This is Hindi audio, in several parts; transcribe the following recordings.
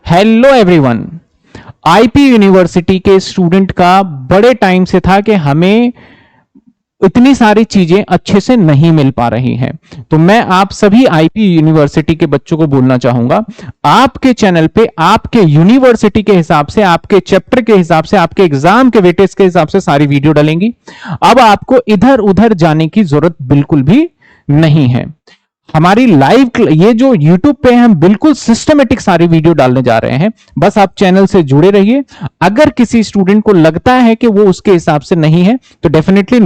Hello everyone. आईपी यूनिवर्सिटी के स्टूडेंट का बड़े टाइम से था कि हमें इतनी सारी चीजें अच्छे से नहीं मिल पा रही हैं। तो मैं आप सभी आईपी यूनिवर्सिटी के बच्चों को बोलना चाहूंगा, आपके चैनल पे आपके यूनिवर्सिटी के हिसाब से, आपके चैप्टर के हिसाब से, आपके एग्जाम के वेटेज के हिसाब से सारी वीडियो डलेंगी। अब आपको इधर उधर जाने की जरूरत बिल्कुल भी नहीं है। हमारी लाइव ये जो YouTube पे हम बिल्कुल सिस्टमेटिक सारी वीडियो डालने जा रहे हैं। बस आप चैनल से जुड़े रहिए। अगर किसी स्टूडेंट को लगता है कि वो उसके हिसाब से नहीं है तो डेफिनेटली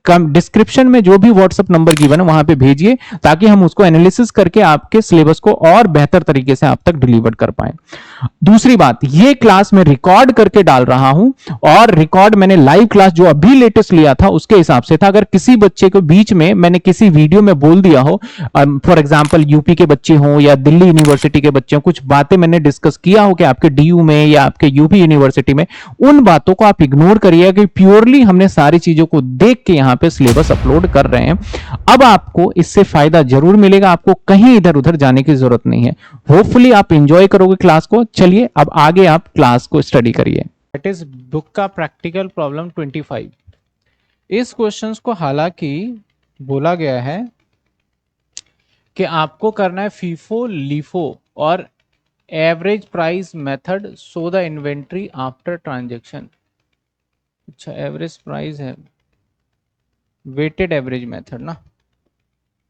डिस्क्रिप्शन में जो भी व्हाट्सएप नंबर गिवन है वहां पे भेजिए, ताकि हम उसको एनालिसिस करके आपके सिलेबस को और बेहतर तरीके से आप तक डिलीवर कर पाए। दूसरी बात, ये क्लास मैं रिकॉर्ड करके डाल रहा हूं और रिकॉर्ड मैंने लाइव क्लास जो अभी लेटेस्ट लिया था उसके हिसाब से था। अगर किसी बच्चे को बीच में मैंने किसी वीडियो में बोल दिया हो, फॉर एग्जांपल यूपी के बच्चे हों या दिल्ली यूनिवर्सिटी के बच्चे हों, कुछ बातें मैंने डिस्कस किया हो कि आपके डीयू में या आपके यूपी यूनिवर्सिटी में, उन बातों को आप इग्नोर करिए कि प्योरली हमने सारी चीजों को देख के यहां पे सिलेबस अपलोड कर रहे हैं। अब आपको इससे फायदा जरूर मिलेगा, आपको कहीं इधर उधर जाने की जरूरत नहीं है। होपफुली आप इंजॉय करोगे क्लास को। चलिए अब आगे आप क्लास को स्टडी करिए। दैट इज बुक का प्रैक्टिकल प्रॉब्लम 25। इस क्वेश्चंस को हालांकि बोला गया है कि आपको करना है फीफो लीफो और average price method so the inventory after transaction. अच्छा, एवरेज प्राइस है, वेटेड एवरेज मेथड ना,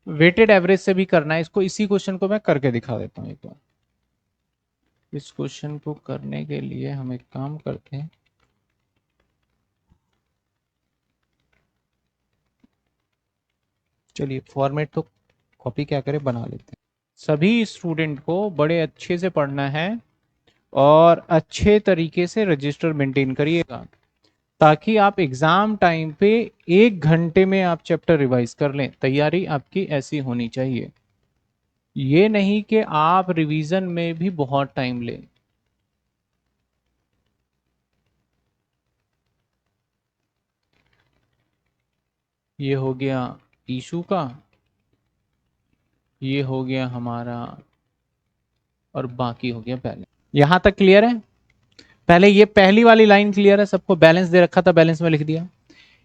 वेटेड एवरेज से भी करना है इसको। इसी क्वेश्चन को मैं करके दिखा देता हूं एक बार। इस क्वेश्चन को करने के लिए हम एक काम करते हैं, चलिए फॉर्मेट तो कॉपी क्या करें, बना लेते हैं। सभी स्टूडेंट को बड़े अच्छे से पढ़ना है और अच्छे तरीके से रजिस्टर मेंटेन करिएगा, ताकि आप एग्जाम टाइम पे 1 घंटे में आप चैप्टर रिवाइज कर लें। तैयारी आपकी ऐसी होनी चाहिए, ये नहीं कि आप रिवीजन में भी बहुत टाइम लें। ये हो गया इशू का, ये हो गया हमारा, और बाकी हो गया बैलेंस। यहां तक क्लियर है? पहले ये पहली वाली लाइन क्लियर है सबको? बैलेंस दे रखा था, बैलेंस में लिख दिया।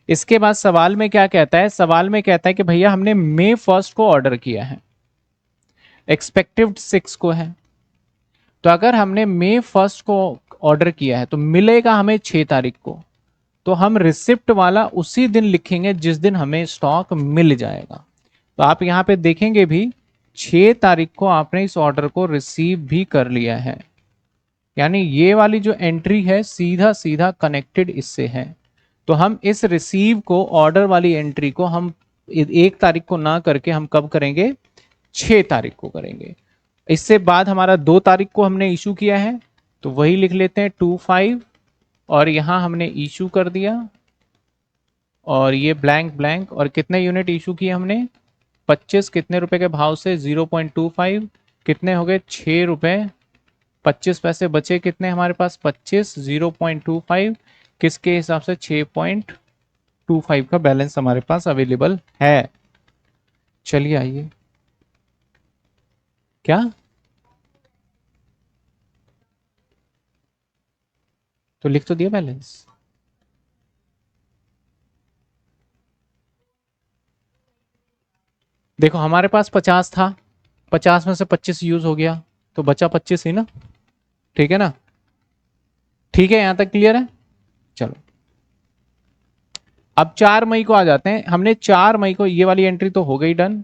इसके बाद सवाल में क्या कहता है? सवाल में कहता है कि भैया हमने मई 1 को ऑर्डर किया है, एक्सपेक्टेड 6 को है। तो अगर हमने मई 1 को ऑर्डर किया है तो मिलेगा हमें 6 तारीख को। तो हम रिसिप्ट वाला उसी दिन लिखेंगे जिस दिन हमें स्टॉक मिल जाएगा। तो आप यहां पे देखेंगे भी 6 तारीख को आपने इस ऑर्डर को रिसीव भी कर लिया है, यानी ये वाली जो एंट्री है सीधा सीधा कनेक्टेड इससे है। तो हम इस रिसीव को, ऑर्डर वाली एंट्री को हम 1 तारीख को ना करके हम कब करेंगे? 6 तारीख को करेंगे। इससे बाद हमारा 2 तारीख को हमने इशू किया है, तो वही लिख लेते हैं 25, और यहां हमने इशू कर दिया, और ये ब्लैंक ब्लैंक। और कितने यूनिट इशू किए हमने? 25। कितने रुपए के भाव से? 0.25। कितने हो गए? 6 रुपए 25 पैसे बचे। कितने हमारे पास? 25, 0.25 किसके हिसाब से? 6.25 का बैलेंस हमारे पास अवेलेबल है। चलिए आइए, क्या तो लिख तो दिया बैलेंस। देखो हमारे पास 50 था, 50 में से 25 यूज हो गया, तो बचा 25 ही ना। ठीक है ना? ठीक है, यहां तक क्लियर है? चलो अब 4 मई को आ जाते हैं। हमने 4 मई को ये वाली एंट्री तो हो गई डन,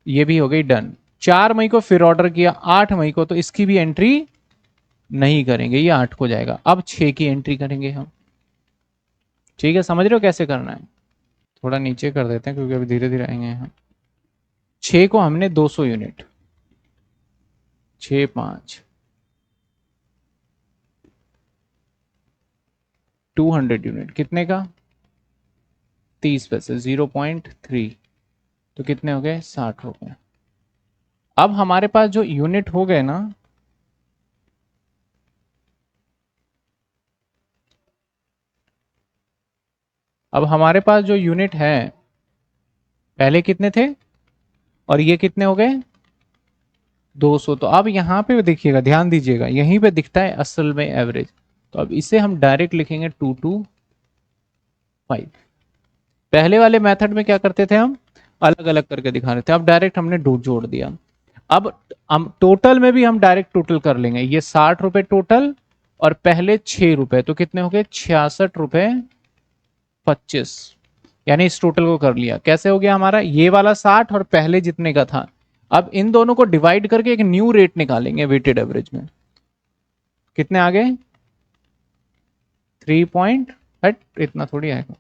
ये भी हो गई डन। 4 मई को फिर ऑर्डर किया 8 मई को, तो इसकी भी एंट्री नहीं करेंगे, ये 8 को जाएगा। अब 6 की एंट्री करेंगे हम। ठीक है, समझ रहे हो कैसे करना है? थोड़ा नीचे कर देते हैं क्योंकि अभी धीरे धीरे आएंगे हम। 6 को हमने 200 यूनिट, 6 5 200 यूनिट, कितने का? 30 पैसे, 0.3, तो कितने हो गए? 60 रुपए। अब हमारे पास जो यूनिट हो गए ना, अब हमारे पास जो यूनिट है, पहले कितने थे और ये कितने हो गए? 200। तो अब यहाँ पे देखिएगा, ध्यान दीजिएगा, यहीं पे दिखता है असल में एवरेज। तो अब इसे हम डायरेक्ट लिखेंगे 225। पहले वाले मेथड में क्या करते थे, हम अलग अलग करके दिखा रहे थे, अब डायरेक्ट हमने दो जोड़ दिया। अब हम टोटल में भी हम डायरेक्ट टोटल कर लेंगे, ये 60 रुपए टोटल और पहले 6 रुपए, तो कितने हो गए 66 रुपए 25। यानी इस टोटल को कर लिया। कैसे हो गया हमारा, ये वाला 60 और पहले जितने का था। अब इन दोनों को डिवाइड करके एक न्यू रेट निकालेंगे वेटेड एवरेज में। कितने आ गए 3 पॉइंट, हट इतना थोड़ी आएगा,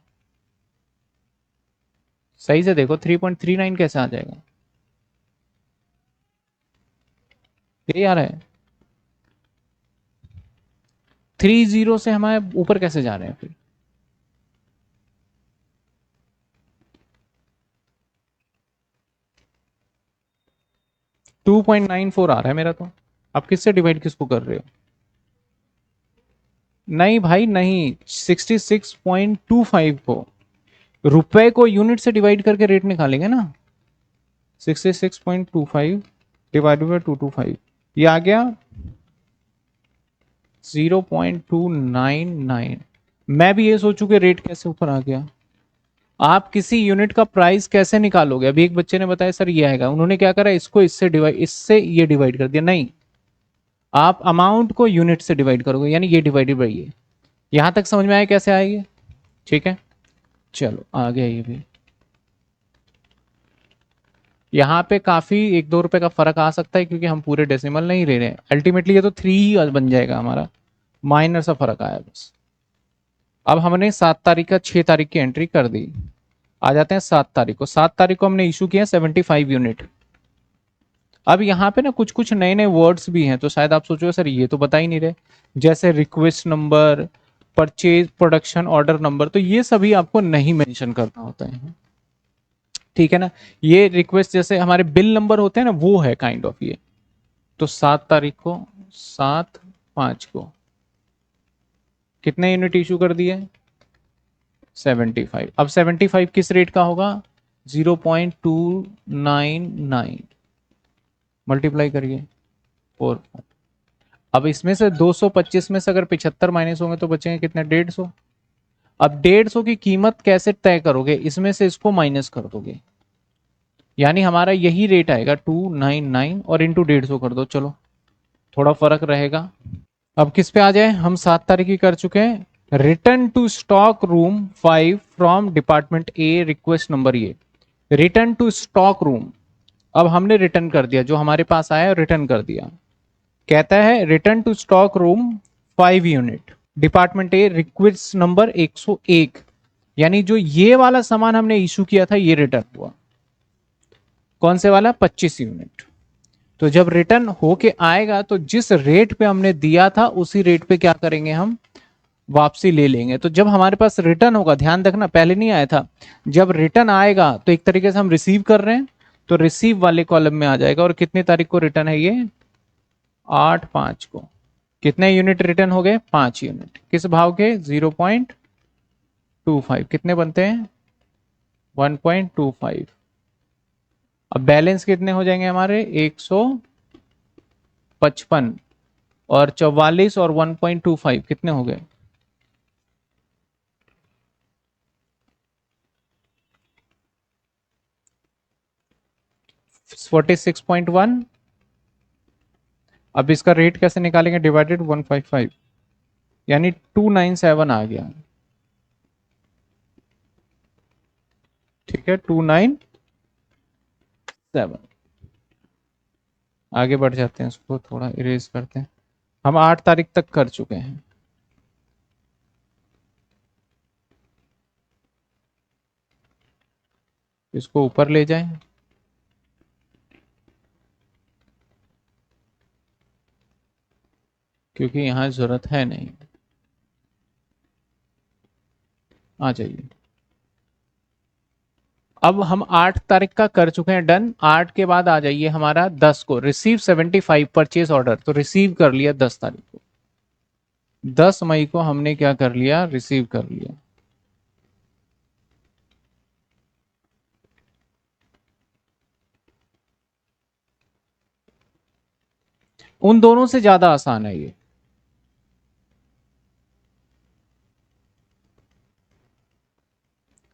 सही से देखो 3.39 कैसे आ जाएगा, यही आ रहा है। 30 से हमारे ऊपर कैसे जा रहे हैं फिर। टू 2.94 आ रहा है मेरा तो। आप किससे डिवाइड किसको कर रहे हो। नहीं भाई नहीं, 66.25 को रुपए को यूनिट से डिवाइड करके रेट निकालेंगे ना। 66.25 डिवाइड बाई 225, ये आ गया 0.299। मैं भी ये सोचू कि रेट कैसे ऊपर आ गया। आप किसी यूनिट का प्राइस कैसे निकालोगे। अभी एक बच्चे ने बताया सर ये आएगा, उन्होंने क्या करा, इसको इससे डिवाइड, इससे ये डिवाइड कर दिया। नहीं, आप अमाउंट को यूनिट से डिवाइड करोगे, यानी ये डिवाइडेड बाई ये। यहां तक समझ में आया कैसे आएगी। ठीक है, चलो आ गया ये भी। यहाँ पे काफी 1-2 रुपए का फर्क आ सकता है क्योंकि हम पूरे डेसिमल नहीं ले रहे हैं। अल्टीमेटली ये तो 3 ही बन जाएगा हमारा, माइनर सा फर्क आया बस। अब हमने 7 तारीख का 6 तारीख की एंट्री कर दी। आ जाते हैं 7 तारीख को। 7 तारीख को हमने इशू किया 75 यूनिट। अब यहाँ पे ना कुछ कुछ नए नए वर्ड्स भी हैं, तो शायद आप सोचोगे सर ये तो बता ही नहीं रहे, जैसे request number, purchase production order number, तो ये सभी आपको नहीं मेंशन करना होता है। ठीक है ना, ये रिक्वेस्ट जैसे हमारे बिल नंबर होते हैं ना, वो है काइंड ऑफ ये। तो 7 तारीख को, 7/5 को कितने यूनिट इशू कर दिए 75। अब 75 किस रेट का होगा 0.299, मल्टीप्लाई करिए 4। अब इसमें से 225 में से अगर 75 माइनस होंगे तो बचेंगे कितने 150। अब 150 की कीमत कैसे तय करोगे, इसमें से इसको माइनस कर दोगे, यानी हमारा यही रेट आएगा 299 और इंटू 150 कर दो। चलो थोड़ा फर्क रहेगा। अब किस पे आ जाए, हम 7 तारीख की कर चुके हैं। Return to stock room 5 from department A, request number ये। रिटर्न टू स्टॉक रूम, अब हमने रिटर्न कर दिया, जो हमारे पास आया रिटर्न कर दिया। कहता है return to stock room 5 unit, department A, request number 101। यानी जो ये वाला सामान हमने इशू किया था ये रिटर्न हुआ। कौन से वाला 25 यूनिट। तो जब रिटर्न होके आएगा तो जिस रेट पे हमने दिया था उसी रेट पे क्या करेंगे, हम वापसी ले लेंगे। तो जब हमारे पास रिटर्न होगा, ध्यान रखना पहले नहीं आया था, जब रिटर्न आएगा तो एक तरीके से हम रिसीव कर रहे हैं, तो रिसीव वाले कॉलम में आ जाएगा। और कितनी तारीख को रिटर्न है ये 8/5 को। कितने यूनिट रिटर्न हो गए 5 यूनिट, किस भाव के 0.25, कितने बनते हैं 1.25। अब बैलेंस कितने हो जाएंगे हमारे 155, और 44 और 1.25 कितने हो गए 46.1। अब इसका रेट कैसे निकालेंगे, डिवाइडेड 155, यानी 297 आ गया। ठीक है 297। आगे बढ़ जाते हैं, इसको थोड़ा इरेज करते हैं। हम 8 तारीख तक कर चुके हैं। इसको ऊपर ले जाएं, क्योंकि यहां जरूरत है नहीं। आ जाइए। अब हम 8 तारीख का कर चुके हैं डन। 8 के बाद आ जाइए हमारा 10 को, रिसीव 75 परचेज ऑर्डर, तो रिसीव कर लिया 10 तारीख को। 10 मई को हमने क्या कर लिया, रिसीव कर लिया। उन दोनों से ज्यादा आसान है ये।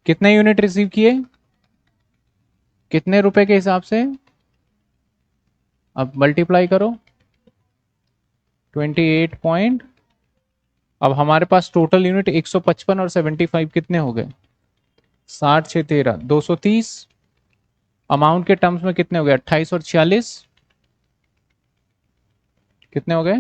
कितने यूनिट रिसीव किए, कितने रुपए के हिसाब से, अब मल्टीप्लाई करो 28 पॉइंट। अब हमारे पास टोटल यूनिट 155 और 75 कितने हो गए, 60 6 13 230। अमाउंट के टर्म्स में कितने हो गए, 28 और 46 कितने हो गए,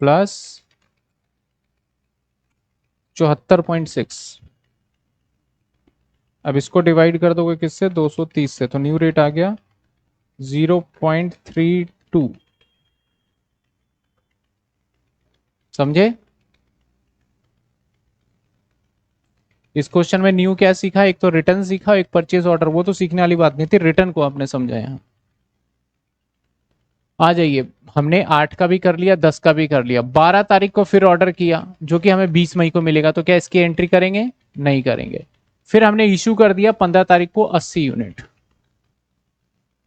प्लस 74.6। अब इसको डिवाइड कर दोगे किससे, 230 से, तो न्यू रेट आ गया 0.32। समझे। इस क्वेश्चन में न्यू क्या सीखा, एक तो रिटर्न सीखा, एक परचेज ऑर्डर, वो तो सीखने वाली बात नहीं थी, रिटर्न को आपने समझा यहाँ। आ जाइए, हमने 8 का भी कर लिया, 10 का भी कर लिया, 12 तारीख को फिर ऑर्डर किया जो कि हमें 20 मई को मिलेगा, तो क्या इसकी एंट्री करेंगे, नहीं करेंगे। फिर हमने इशू कर दिया 15 तारीख को 80 यूनिट,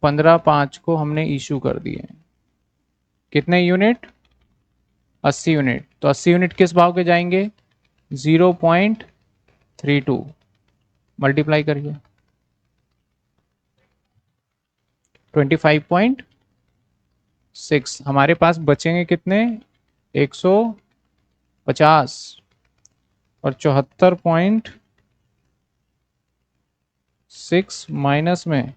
15/5 को हमने इशू कर दिए, कितने यूनिट, 80 यूनिट। तो 80 यूनिट किस भाव के जाएंगे, 0.32, मल्टीप्लाई करिए 25.6। हमारे पास बचेंगे कितने, 150, और 74.6 माइनस में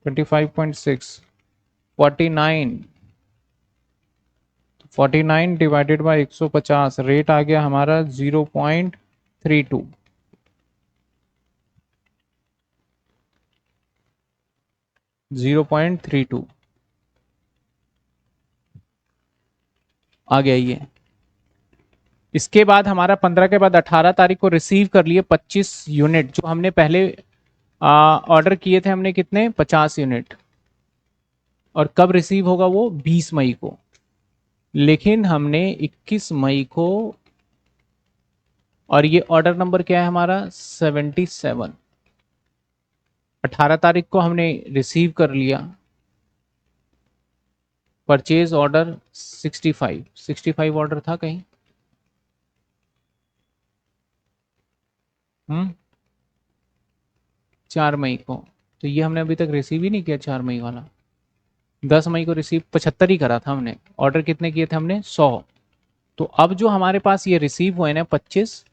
25.6, 49। 49 डिवाइडेड बाय 150, रेट आ गया हमारा 0.32। 0.32 आ गया ये। इसके बाद हमारा 15 के बाद 18 तारीख को रिसीव कर लिए 25 यूनिट, जो हमने पहले ऑर्डर किए थे हमने, कितने, 50 यूनिट। और कब रिसीव होगा वो, 20 मई को। लेकिन हमने 21 मई को, और ये ऑर्डर नंबर क्या है हमारा, 77। 18 तारीख को हमने रिसीव कर लिया परचेज ऑर्डर 65। 65 ऑर्डर था कहीं, 4 मई को। तो ये हमने अभी तक रिसीव ही नहीं किया 4 मई वाला। 10 मई को रिसीव 75 ही करा था हमने, ऑर्डर कितने किए थे हमने, 100। तो अब जो हमारे पास ये रिसीव हुए ना 25,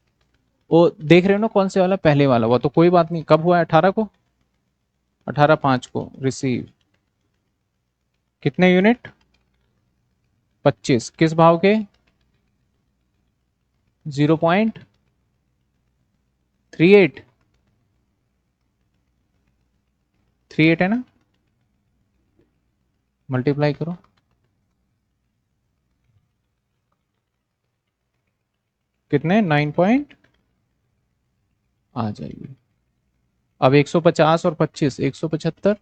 वो देख रहे हो ना कौन से वाला, पहले वाला, वो तो कोई बात नहीं, कब हुआ है, 18 को, 18/5 को रिसीव, कितने यूनिट, 25, किस भाव के, 0.38। 38 है ना, मल्टीप्लाई करो, कितने, 9 पॉइंट आ जाइए। अब 150 और 25, 175,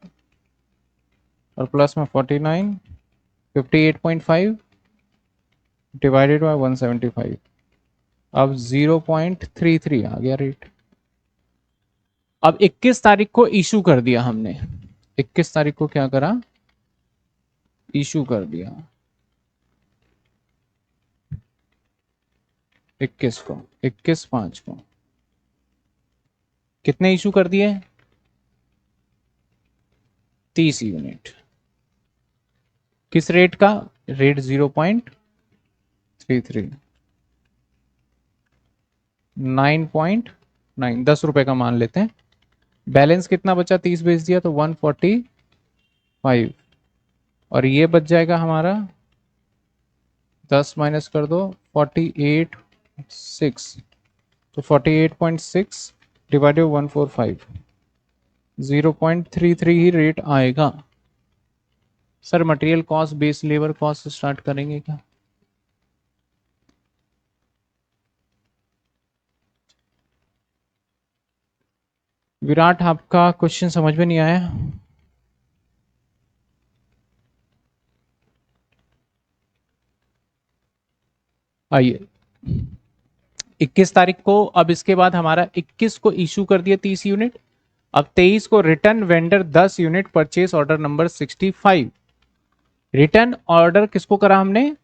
और प्लस में 49, 58.5 डिवाइडेड बाय 175। अब 0.33 आ गया रेट। अब 21 तारीख को इशू कर दिया हमने, 21 तारीख को क्या करा, इशू कर दिया, 21 को, 21/5 को कितने इशू कर दिए, 30 यूनिट। किस रेट का, रेट 0.33, 9.9, 10 रुपए का मान लेते हैं। बैलेंस कितना बचा, 30 बेच दिया तो 145, और ये बच जाएगा हमारा, 10 माइनस कर दो, 48.6, तो 48.6 डिवाइडेड 145, 0.33 ही रेट आएगा। Sir material cost base labour cost start करेंगे क्या, विराट आपका क्वेश्चन समझ में नहीं आया। आइए, 21 तारीख को, अब इसके बाद हमारा 21 को इशू कर दिया 30 यूनिट। अब 23 को return vendor 10 unit, purchase order number 65। Return order किसको करा हमने?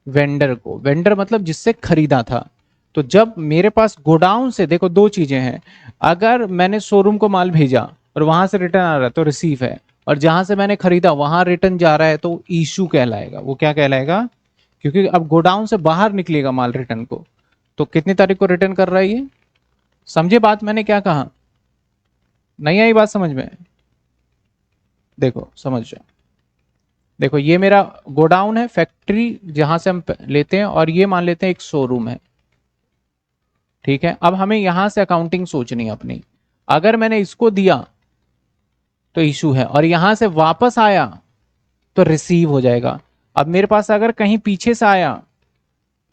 वेंडर को। वेंडर मतलब जिससे खरीदा था। तो जब मेरे पास गोडाउन से, देखो दो चीजें हैं, अगर मैंने शोरूम को माल भेजा और वहां से रिटर्न आ रहा है तो रिसीव है, और जहां से मैंने खरीदा वहां रिटर्न जा रहा है तो इशू कहलाएगा। वो क्या कहलाएगा? क्योंकि अब गोडाउन से बाहर निकलेगा माल रिटर्न को, तो कितनी तारीख को रिटर्न कर रहा है ये? समझे बात मैंने क्या कहा? नहीं आई बात समझ में? देखो समझ जाओ। देखो ये मेरा गोडाउन है, फैक्ट्री जहां से हम लेते हैं, और ये मान लेते हैं एक शोरूम है, ठीक है। अब हमें यहां से अकाउंटिंग सोचनी है अपनी। अगर मैंने इसको दिया तो इशू है, और यहां से वापस आया तो रिसीव हो जाएगा। अब मेरे पास अगर कहीं पीछे से आया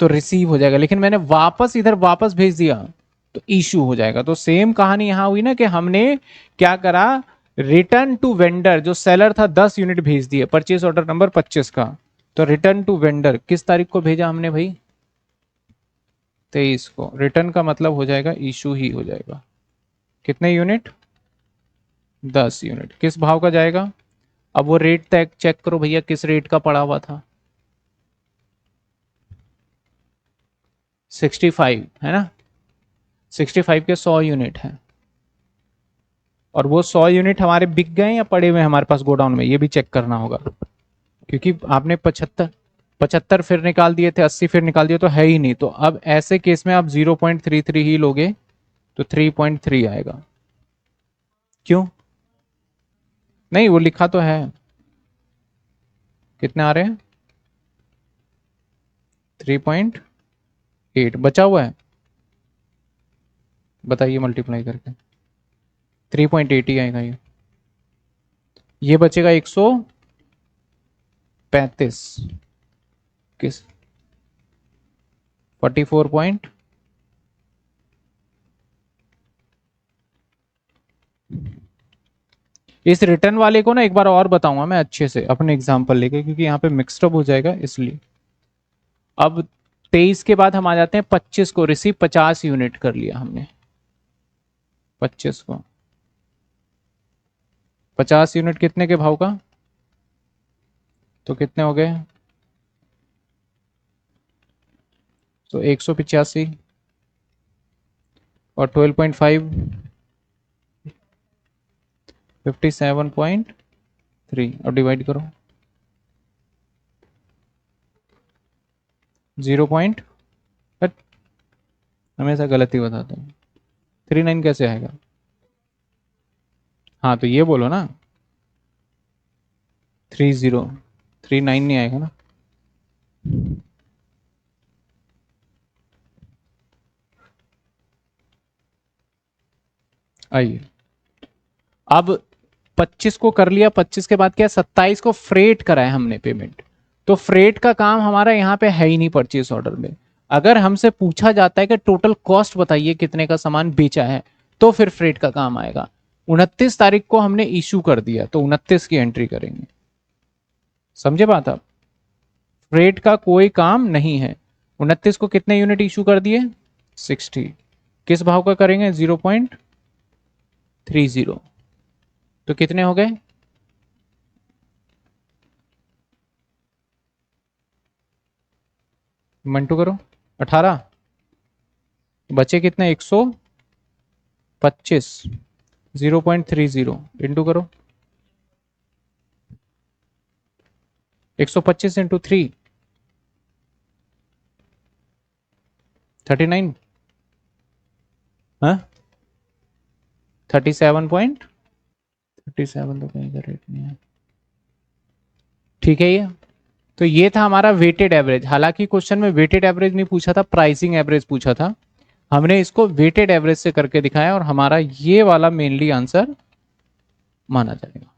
तो रिसीव हो जाएगा, लेकिन मैंने वापस इधर वापस भेज दिया तो इशू हो जाएगा। तो सेम कहानी यहां हुई ना, कि हमने क्या करा, रिटर्न टू वेंडर, जो सेलर था 10 यूनिट भेज दिए, परचेज ऑर्डर नंबर 25 का। तो रिटर्न टू वेंडर किस तारीख को भेजा हमने भाई? 23 को। रिटर्न का मतलब हो जाएगा इशू ही हो जाएगा। कितने यूनिट? 10 यूनिट। किस भाव का जाएगा? अब वो रेट तक चेक करो भैया, किस रेट का पड़ा हुआ था? 65 है ना। 65 के 100 यूनिट है, और वो 100 यूनिट हमारे बिक गए या पड़े हुए हमारे पास गोडाउन में, ये भी चेक करना होगा। क्योंकि आपने 75 फिर निकाल दिए थे, 80 फिर निकाल दिए, तो है ही नहीं। तो अब ऐसे केस में आप 0.33 ही लोगे तो 3.3 आएगा। क्यों? नहीं, वो लिखा तो है। कितने आ रहे हैं? 3.8 बचा हुआ है, बताइए मल्टीप्लाई करके। 3.8 ही आएगा ये बचेगा 135। किस 44 पॉइंट, इस रिटर्न वाले को ना एक बार और बताऊंगा मैं अच्छे से अपने एग्जांपल लेके, क्योंकि यहाँ पे मिक्सअप हो जाएगा इसलिए। अब 23 के बाद हम आ जाते हैं 25 को। रिसीव 50 यूनिट कर लिया हमने 25 को। 50 यूनिट कितने के भाव का? तो कितने हो गए? तो 185 और 12.5 57.3। अब डिवाइड करो 0 पॉइंट, हमेशा गलती बताता हूँ। 39 कैसे आएगा? हाँ तो ये बोलो ना, 3039 नहीं आएगा ना। आइए, अब 25 को कर लिया। 25 के बाद क्या? 27 को फ्रेट कराया हमने पेमेंट। तो फ्रेट का काम हमारा यहाँ पे है ही नहीं परचेस ऑर्डर में। अगर हमसे पूछा जाता है कि टोटल कॉस्ट बताइए कितने का सामान बेचा है, तो फिर फ्रेट का काम आएगा। 29 तारीख को हमने इशू कर दिया तो 29 की एंट्री करेंगे। समझे बात आप? फ्रेट का कोई काम नहीं है। 29 को कितने यूनिट इशू कर दिए? 60। किस भाव का करेंगे? 0.30। तो कितने हो गए? मंटू करो। 18। बचे कितने? 125। 0.30 इंटू करो 125 इंटू 3 39। हाँ 37 तो कहीं का रेट नहीं है, ठीक है। ये तो ये था हमारा वेटेड एवरेज। हालांकि क्वेश्चन में वेटेड एवरेज नहीं पूछा था, प्राइसिंग एवरेज पूछा था। हमने इसको वेटेड एवरेज से करके दिखाया और हमारा ये वाला मेनली आंसर माना जाएगा।